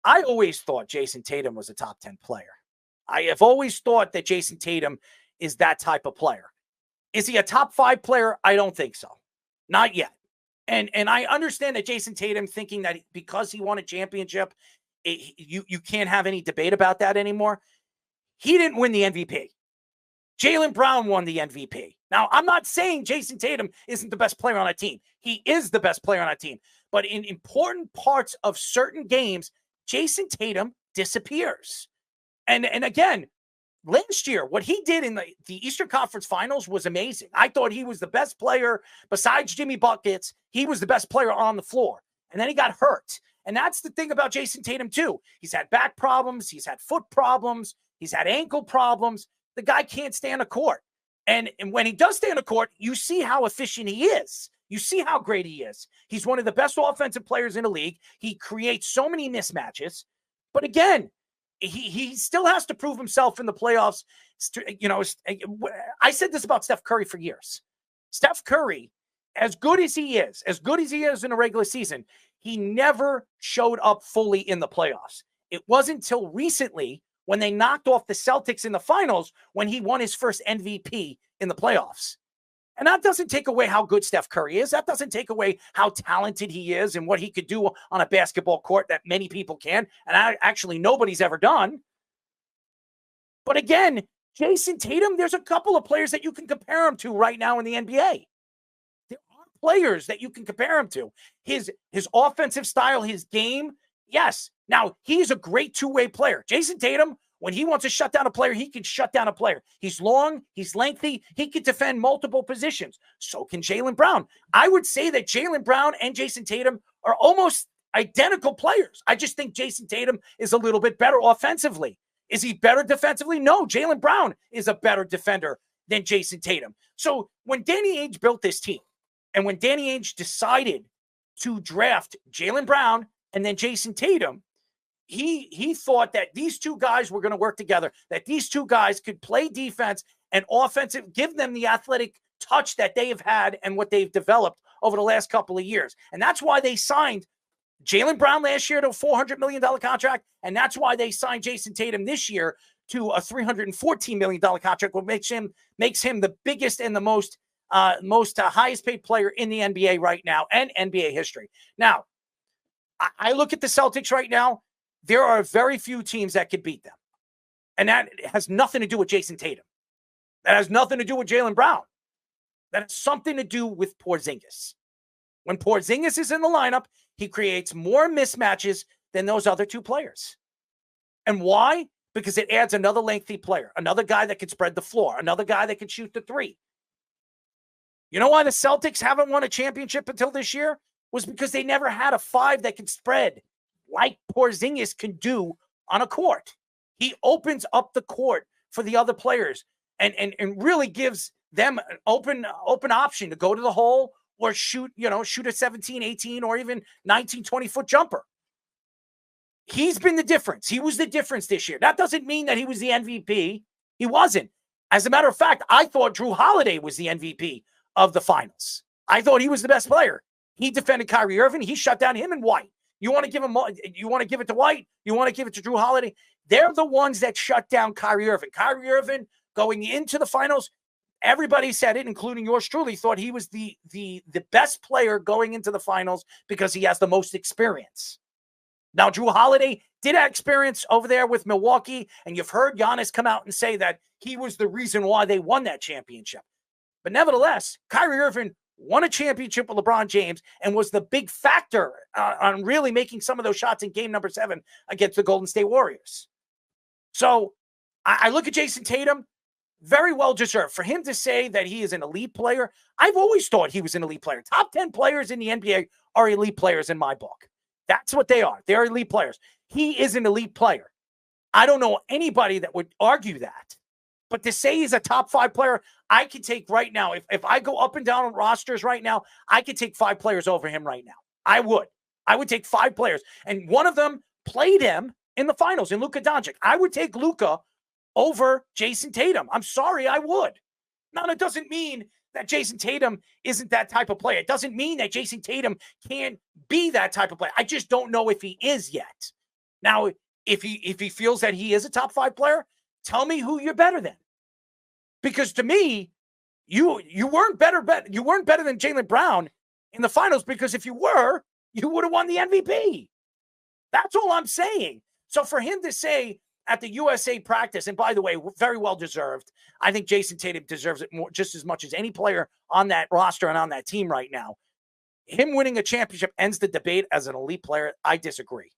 I always thought Jayson Tatum was a top 10 player. I have always thought that Jayson Tatum is that type of player. Is he a top 5 player? I don't think so. Not yet. And I understand that Jayson Tatum thinking that because he won a championship, you can't have any debate about that anymore. He didn't win the MVP. Jaylen Brown won the MVP. Now, I'm not saying Jayson Tatum isn't the best player on a team. He is the best player on a team. But in important parts of certain games, Jayson Tatum disappears. And again, last year, what he did in the Eastern Conference Finals was amazing. I thought he was the best player besides Jimmy Buckets. He was the best player on the floor. And then he got hurt. And that's the thing about Jayson Tatum, too. He's had back problems. He's had foot problems. He's had ankle problems. The guy can't stay on the court. And when he does stay on the court, you see how efficient he is. You see how great he is. He's one of the best offensive players in the league. He creates so many mismatches. But again, he still has to prove himself in the playoffs. You know, I said this about Steph Curry for years. Steph Curry, as good as he is in the regular season, he never showed up fully in the playoffs. It wasn't until recently when they knocked off the Celtics in the finals when he won his first MVP in the playoffs. And that doesn't take away how good Steph Curry is. That doesn't take away how talented he is and what he could do on a basketball court that many people can. And actually nobody's ever done. But again, Jayson Tatum, there's a couple of players that you can compare him to right now in the NBA. There are players that you can compare him to. His offensive style, his game, yes. Now, he's a great two-way player. Jayson Tatum, when he wants to shut down a player, he can shut down a player. He's long, he's lengthy, he can defend multiple positions. So can Jaylen Brown. I would say that Jaylen Brown and Jayson Tatum are almost identical players. I just think Jayson Tatum is a little bit better offensively. Is he better defensively? No, Jaylen Brown is a better defender than Jayson Tatum. So when Danny Ainge built this team, and when Danny Ainge decided to draft Jaylen Brown and then Jayson Tatum, he thought that these two guys were going to work together, that these two guys could play defense and offensive, give them the athletic touch that they have had and what they've developed over the last couple of years. And that's why they signed Jaylen Brown last year to a $400 million contract, and that's why they signed Jayson Tatum this year to a $314 million contract, what makes him the biggest and the most highest paid player in the NBA right now and NBA history. Now, I look at the Celtics right now. There are very few teams that could beat them. And that has nothing to do with Jayson Tatum. That has nothing to do with Jaylen Brown. That has something to do with Porzingis. When Porzingis is in the lineup, he creates more mismatches than those other two players. And why? Because it adds another lengthy player, another guy that can spread the floor, another guy that can shoot the three. You know why the Celtics haven't won a championship until this year? Was because they never had a five that can spread like Porzingis can do on a court. He opens up the court for the other players and really gives them an open option to go to the hole or shoot a 17, 18, or even 19, 20-foot jumper. He's been the difference. He was the difference this year. That doesn't mean that he was the MVP. He wasn't. As a matter of fact, I thought Jrue Holiday was the MVP of the finals. I thought he was the best player. He defended Kyrie Irving. He shut down him and White. You want to give it to White? You want to give it to Jrue Holiday? They're the ones that shut down Kyrie Irving. Kyrie Irving going into the finals, everybody said it, including yours truly, thought he was the best player going into the finals because he has the most experience. Now, Jrue Holiday did have experience over there with Milwaukee, and you've heard Giannis come out and say that he was the reason why they won that championship. But nevertheless, Kyrie Irving won a championship with LeBron James and was the big factor on really making some of those shots in game number 7 against the Golden State Warriors. So I look at Jayson Tatum, very well deserved. For him to say that he is an elite player, I've always thought he was an elite player. Top 10 players in the NBA are elite players in my book. That's what they are. They're elite players. He is an elite player. I don't know anybody that would argue that. But to say he's a top 5 player, I could take right now. If I go up and down on rosters right now, I could take 5 players over him right now. I would take 5 players. And one of them played him in the finals, in Luka Doncic. I would take Luka over Jayson Tatum. I'm sorry, I would. Now, that doesn't mean that Jayson Tatum isn't that type of player. It doesn't mean that Jayson Tatum can't be that type of player. I just don't know if he is yet. Now, if he feels that he is a top 5 player, tell me who you're better than. Because to me, you weren't better than Jaylen Brown in the finals, because if you were, you would have won the MVP. That's all I'm saying. So for him to say at the USA practice, and by the way, very well deserved. I think Jayson Tatum deserves it just as much as any player on that roster and on that team right now. Him winning a championship ends the debate as an elite player. I disagree.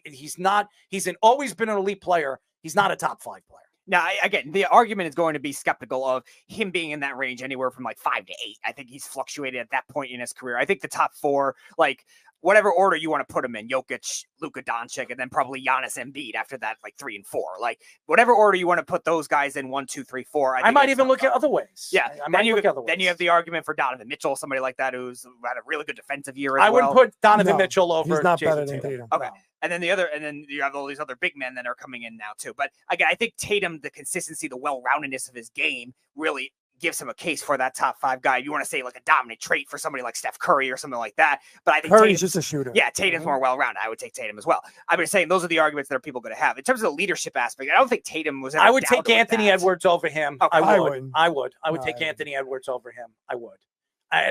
He's not. He's always been an elite player. He's not a top 5 player. Now, again, the argument is going to be skeptical of him being in that range anywhere from like 5 to 8. I think he's fluctuated at that point in his career. I think the top 4, like whatever order you want to put him in, Jokic, Luka Doncic, and then probably Giannis Embiid after that, like 3 and 4. Like whatever order you want to put those guys in, 1, 2, 3, 4. I might even look at other ways. Yeah, then you have the argument for Donovan Mitchell, somebody like that who's had a really good defensive year as well. I wouldn't put Donovan Mitchell over. He's not Jayson better than Tatum. Okay. And then you have all these other big men that are coming in now too. But again, I think Tatum, the consistency, the well-roundedness of his game really gives him a case for that top 5 guy. You want to say like a dominant trait for somebody like Steph Curry or something like that. But I think Curry's just a shooter. Yeah, Tatum's more well-rounded. I would take Tatum as well. I'm just saying those are the arguments that are people going to have. In terms of the leadership aspect, I don't think Tatum was. I would take Anthony Edwards over him. Okay. I would take Anthony Edwards over him. I would.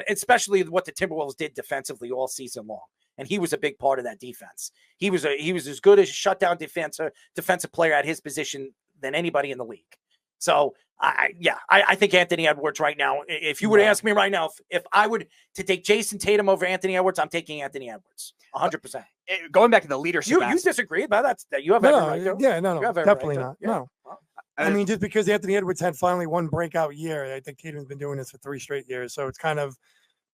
Especially what the Timberwolves did defensively all season long. And he was a big part of that defense. He was as good a shutdown defensive player at his position than anybody in the league. So I think Anthony Edwards right now, if you would ask me right now, if I would to take Jayson Tatum over Anthony Edwards, I'm taking Anthony Edwards 100%. Going back to the leadership, you disagree about that? You have every right to. Yeah, no, definitely not. Yeah. No. I mean, just because Anthony Edwards had finally one breakout year, I think Tatum's been doing this for 3 straight years. So it's kind of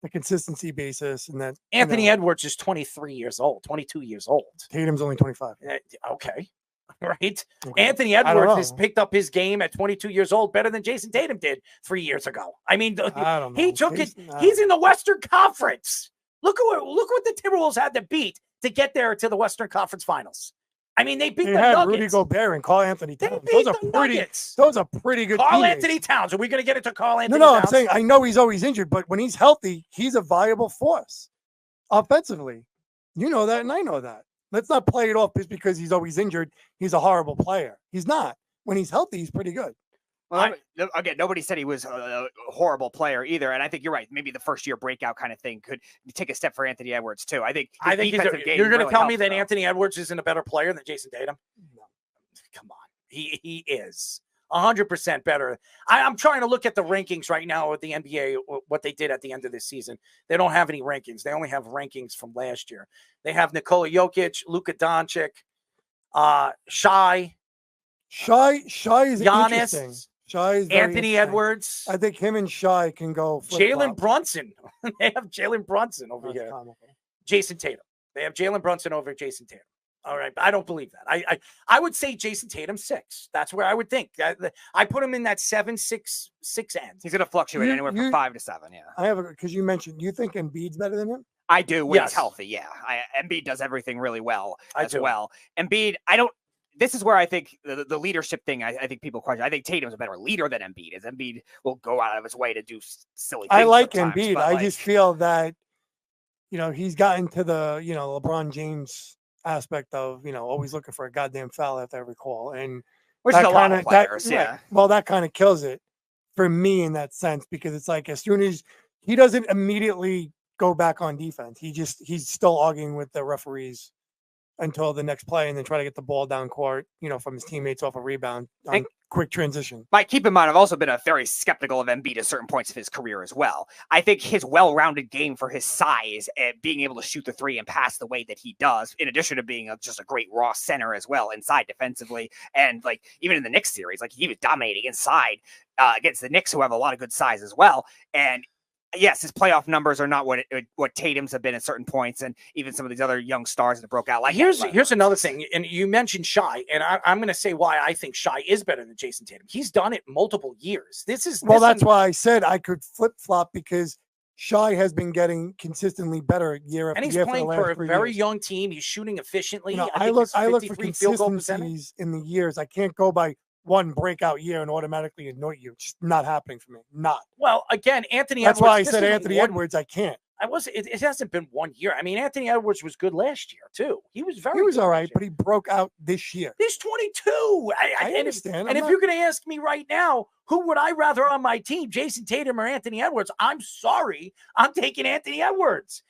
the consistency basis, and that Anthony Edwards is 22 years old. Tatum's only 25. Okay. Right. Okay. Anthony Edwards has picked up his game at 22 years old better than Jayson Tatum did 3 years ago. I mean, he took it. He's in the Western Conference. Look what the Timberwolves had to beat to get there to the Western Conference Finals. I mean, they beat the Nuggets. Rudy Gobert and Karl Anthony Towns. Those are pretty good. Karl Anthony Towns. Are we going to get into Karl Anthony? No, Towns? I'm saying I know he's always injured, but when he's healthy, he's a viable force offensively. You know that, and I know that. Let's not play it off just because he's always injured. He's a horrible player. He's not. When he's healthy, he's pretty good. Well, again, nobody said he was a horrible player either, and I think you're right. Maybe the first year breakout kind of thing could take a step for Anthony Edwards too. I think you're going to tell me that Anthony Edwards isn't a better player than Jayson Tatum? No, come on, he is 100% better. I'm trying to look at the rankings right now with the NBA, what they did at the end of this season. They don't have any rankings. They only have rankings from last year. They have Nikola Jokic, Luka Doncic, Shai is Giannis, interesting. Shai is Anthony Edwards. I think him and Shai can go. Jalen Brunson. They have Jalen Brunson over here. Jayson Tatum. They have Jalen Brunson over Jayson Tatum. All right, I don't believe that. I would say Jayson Tatum 6. That's where I would think. I put him in that 7, 6 end. He's going to fluctuate anywhere from 5 to 7. Yeah. I have because you mentioned you think Embiid's better than him. I do when he's healthy. Yeah, Embiid does everything really well as well. Embiid, this is where I think the leadership thing, I think people question. I think Tatum's a better leader than Embiid. As Embiid will go out of his way to do silly things. I like Embiid. I just feel that, he's gotten to the, LeBron James aspect of, always looking for a goddamn foul after every call. And which is a lot of players, yeah. Well, that kind of kills it for me in that sense, because it's like as soon as he doesn't immediately go back on defense, he's still arguing with the referees until the next play and then try to get the ball down court, from his teammates off a rebound on quick transition. Mike, keep in mind, I've also been very skeptical of Embiid at certain points of his career as well. I think his well-rounded game for his size and being able to shoot the 3 and pass the way that he does, in addition to being just a great raw center as well, inside defensively. And even in the Knicks series, he was dominating inside against the Knicks, who have a lot of good size as well. And yes, his playoff numbers are not what Tatum's have been at certain points, and even some of these other young stars that broke out. Here's another thing, and you mentioned Shai, and I'm going to say why I think Shai is better than Jayson Tatum. He's done it multiple years. That's why I said I could flip flop, because Shai has been getting consistently better year after year. And he's playing for a very young team. He's shooting efficiently. I look for consistencies in the years. I can't go by one breakout year and automatically anoint you. It's just not happening for me. Not. Well, again, Anthony That's Edwards. why I said Anthony Edwards. I can't. It hasn't been 1 year. I mean, Anthony Edwards was good last year too. He was very. He was good all last right, year. but he broke out this year. He's 22. I understand. And if you're going to ask me right now, who would I rather on my team, Jayson Tatum or Anthony Edwards? I'm sorry, I'm taking Anthony Edwards.